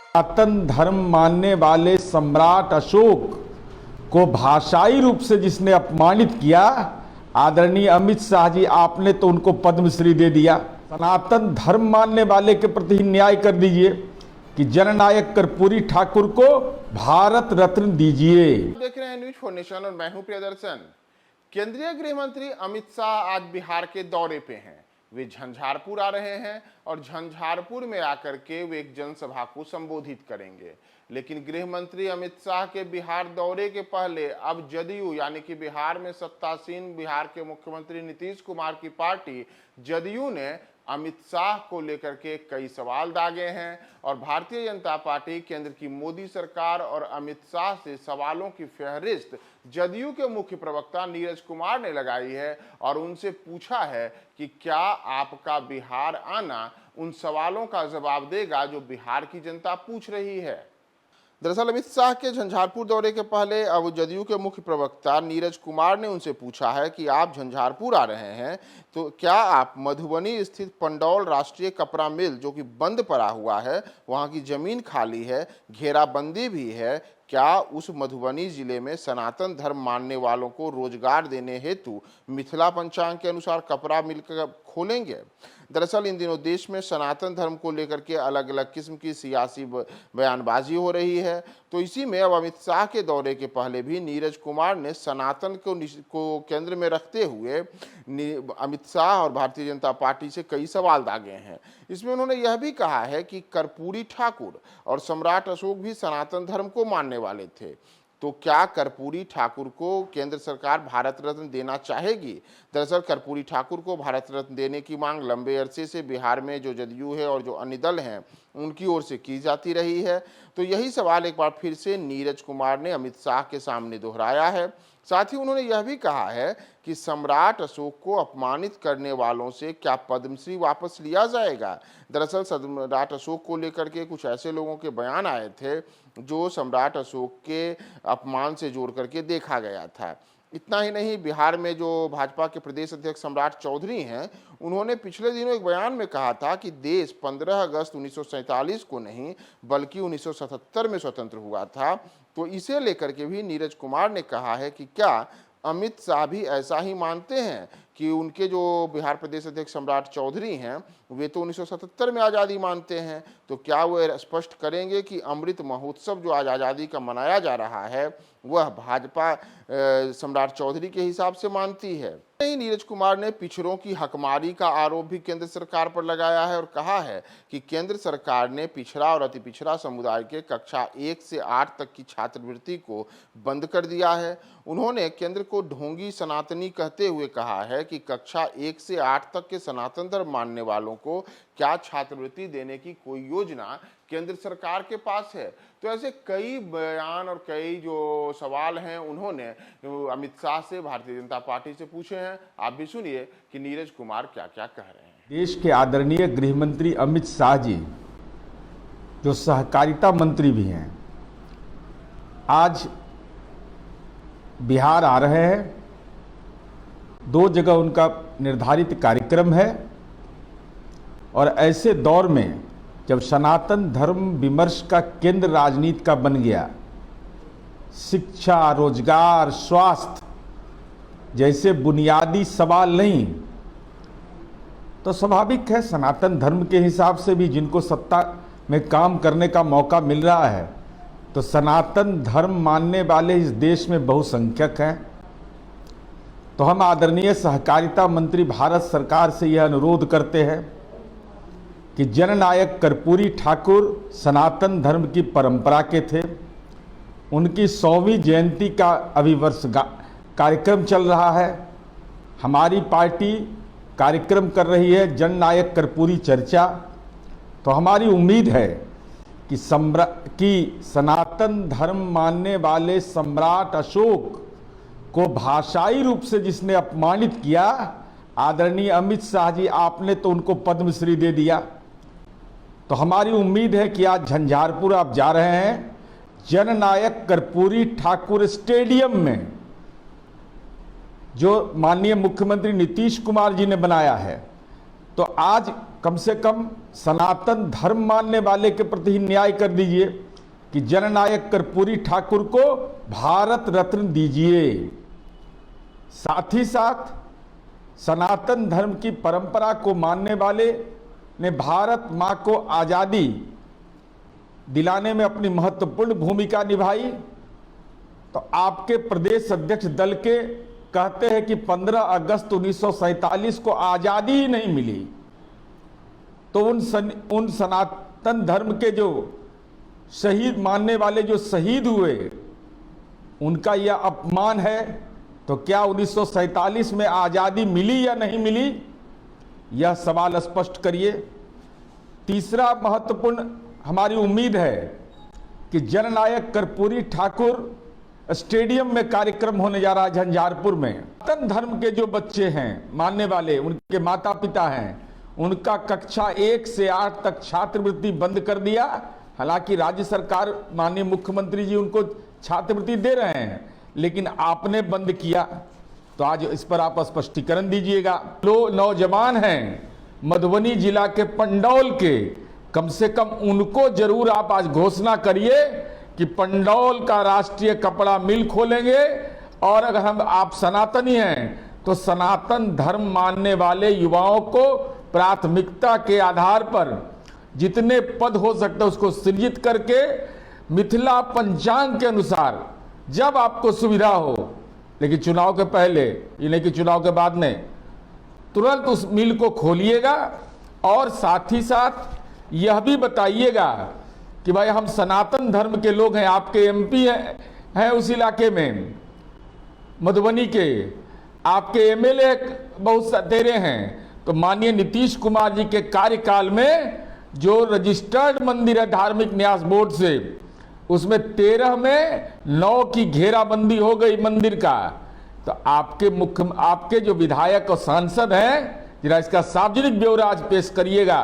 सनातन धर्म मानने वाले सम्राट अशोक को भाषाई रूप से जिसने अपमानित किया, आदरणीय अमित शाह जी, आपने तो उनको पद्मश्री दे दिया। सनातन धर्म मानने वाले के प्रति न्याय कर दीजिए कि जननायक कर्पूरी ठाकुर को भारत रत्न दीजिए। देख रहे हैं न्यूज फॉर नेशन और मैं हूं प्रियदर्शन। केंद्रीय गृह मंत्री अमित शाह आज बिहार के दौरे पे हैं। वे झंझारपुर आ रहे हैं और झंझारपुर में आकर के वे एक जनसभा को संबोधित करेंगे। लेकिन गृह मंत्री अमित शाह के बिहार दौरे के पहले अब जदयू यानी कि बिहार में सत्तासीन बिहार के मुख्यमंत्री नीतीश कुमार की पार्टी जदयू ने अमित शाह को लेकर के कई सवाल दागे हैं और भारतीय जनता पार्टी केंद्र की मोदी सरकार और अमित शाह से सवालों की फहरिस्त जदयू के मुख्य प्रवक्ता नीरज कुमार ने लगाई है और उनसे पूछा है कि क्या आपका बिहार आना उन सवालों का जवाब देगा जो बिहार की जनता पूछ रही है। दरअसल अमित शाह के झंझारपुर दौरे के पहले अब जदयू के मुख्य प्रवक्ता नीरज कुमार ने उनसे पूछा है कि आप झंझारपुर आ रहे हैं तो क्या आप मधुबनी स्थित पंडौल राष्ट्रीय कपड़ा मिल जो कि बंद पड़ा हुआ है, वहां की जमीन खाली है, घेराबंदी भी है, क्या उस मधुबनी जिले में सनातन धर्म मानने वालों को रोजगार देने हेतु मिथिला पंचांग के अनुसार कपड़ा मिल खोलेंगे? दरअसल इन दिनों देश में सनातन धर्म को लेकर के अलग अलग किस्म की सियासी बयानबाजी हो रही है। तो इसी में अब अमित शाह के दौरे के पहले भी नीरज कुमार ने सनातन को केंद्र में रखते हुए अमित शाह और भारतीय जनता पार्टी से कई सवाल दागे हैं। इसमें उन्होंने यह भी कहा है कि कर्पूरी ठाकुर और सम्राट अशोक भी सनातन धर्म को मानने वाले थे, तो क्या कर्पूरी ठाकुर को केंद्र सरकार भारत रत्न देना चाहेगी? दरअसल कर्पूरी ठाकुर को भारत रत्न देने की मांग लंबे अरसे से बिहार में जो जदयू है और जो अन्य दल हैं उनकी ओर से की जाती रही है। तो यही सवाल एक बार फिर से नीरज कुमार ने अमित शाह के सामने दोहराया है। साथ ही उन्होंने यह भी कहा है कि सम्राट अशोक को अपमानित करने वालों से क्या पद्मश्री वापस लिया जाएगा? दरअसल सम्राट अशोक को लेकर के कुछ ऐसे लोगों के बयान आए थे जो सम्राट अशोक के अपमान से जोड़ करके देखा गया था। इतना ही नहीं, बिहार में जो भाजपा के प्रदेश अध्यक्ष सम्राट चौधरी हैं, उन्होंने पिछले दिनों एक बयान में कहा था कि देश 15 अगस्त 1947 को नहीं बल्कि 1977 में स्वतंत्र हुआ था। तो इसे लेकर के भी नीरज कुमार ने कहा है कि क्या अमित शाह भी ऐसा ही मानते हैं कि उनके जो बिहार प्रदेश अध्यक्ष सम्राट चौधरी हैं वे तो 1977 में आज़ादी मानते हैं, तो क्या वो स्पष्ट करेंगे कि अमृत महोत्सव जो आज आज़ादी का मनाया जा रहा है वह भाजपा सम्राट चौधरी के हिसाब से मानती है? नहीं, नीरज कुमार ने पिछड़ों की हकमारी का आरोप भी केंद्र सरकार पर लगाया है और कहा है कि केंद्र सरकार ने पिछड़ा और अति पिछड़ा समुदाय के कक्षा 1 से 8 तक की छात्रवृत्ति को बंद कर दिया है। उन्होंने केंद्र को ढोंगी सनातनी कहते हुए कहा है कि कक्षा 1 से 8 तक के सनातन धर्म मानने वालों को क्या छात्रवृत्ति देने की कोई योजना केंद्र सरकार के पास है? तो ऐसे कई बयान और कई जो सवाल हैं उन्होंने अमित शाह से, भारतीय जनता पार्टी से पूछे हैं। आप भी सुनिए कि नीरज कुमार क्या क्या कह रहे हैं। देश के आदरणीय गृह मंत्री अमित शाह जी, जो सहकारिता मंत्री भी हैं, आज बिहार आ रहे हैं। 2 जगह उनका निर्धारित कार्यक्रम है और ऐसे दौर में जब सनातन धर्म विमर्श का केंद्र राजनीति का बन गया, शिक्षा, रोजगार, स्वास्थ्य जैसे बुनियादी सवाल नहीं, तो स्वाभाविक है सनातन धर्म के हिसाब से भी जिनको सत्ता में काम करने का मौका मिल रहा है, तो सनातन धर्म मानने वाले इस देश में बहुसंख्यक हैं। तो हम आदरणीय सहकारिता मंत्री भारत सरकार से यह अनुरोध करते हैं कि जननायक कर्पूरी ठाकुर सनातन धर्म की परंपरा के थे। उनकी 100वीं जयंती का अभी वर्ष कार्यक्रम चल रहा है। हमारी पार्टी कार्यक्रम कर रही है जननायक कर्पूरी चर्चा। तो हमारी उम्मीद है कि सनातन धर्म मानने वाले सम्राट अशोक को भाषाई रूप से जिसने अपमानित किया, आदरणीय अमित शाह जी, आपने तो उनको पद्मश्री दे दिया। तो हमारी उम्मीद है कि आज झंझारपुर आप जा रहे हैं, जननायक कर्पूरी ठाकुर स्टेडियम में जो माननीय मुख्यमंत्री नीतीश कुमार जी ने बनाया है, तो आज कम से कम सनातन धर्म मानने वाले के प्रति ही न्याय कर दीजिए कि जननायक कर्पूरी ठाकुर को भारत रत्न दीजिए। साथ ही साथ सनातन धर्म की परंपरा को मानने वाले ने भारत मां को आजादी दिलाने में अपनी महत्वपूर्ण भूमिका निभाई। तो आपके प्रदेश अध्यक्ष दल के कहते हैं कि 15 अगस्त 1947 को आजादी ही नहीं मिली। तो उन सनातन धर्म के जो शहीद मानने वाले जो शहीद हुए, उनका यह अपमान है। तो क्या 1947 में आजादी मिली या नहीं मिली, यह सवाल स्पष्ट करिए। तीसरा महत्वपूर्ण हमारी उम्मीद है कि जननायक कर्पूरी ठाकुर स्टेडियम में कार्यक्रम होने जा रहा है झंझारपुर में। सनातन धर्म के जो बच्चे हैं मानने वाले, उनके माता पिता हैं, उनका कक्षा 1 से 8 तक छात्रवृत्ति बंद कर दिया। हालांकि राज्य सरकार माननीय मुख्यमंत्री जी उनको छात्रवृत्ति दे रहे हैं, लेकिन आपने बंद किया। तो आज इस पर आप स्पष्टीकरण दीजिएगा। जो नौजवान हैं मधुबनी जिला के पंडौल के, कम से कम उनको जरूर आप आज घोषणा करिए कि पंडौल का राष्ट्रीय कपड़ा मिल खोलेंगे। और अगर आप सनातनी हैं तो सनातन धर्म मानने वाले युवाओं को प्राथमिकता के आधार पर जितने पद हो सकते उसको सृजित करके मिथिला पंचांग के अनुसार जब आपको सुविधा हो, लेकिन चुनाव के पहले, ये नहीं कि चुनाव के बाद में, तुरंत उस मिल को खोलिएगा। और साथ ही साथ यह भी बताइएगा कि भाई हम सनातन धर्म के लोग हैं, आपके एमपी हैं उस इलाके में मधुबनी के, आपके एमएलए बहुत तेरे हैं। तो माननीय नीतीश कुमार जी के कार्यकाल में जो रजिस्टर्ड मंदिर है धार्मिक न्यास बोर्ड से, उसमें 13 में 9 की घेराबंदी हो गई मंदिर का। तो आपके जो विधायक और सांसद हैं, जरा इसका सार्वजनिक ब्यौरा आज पेश करिएगा।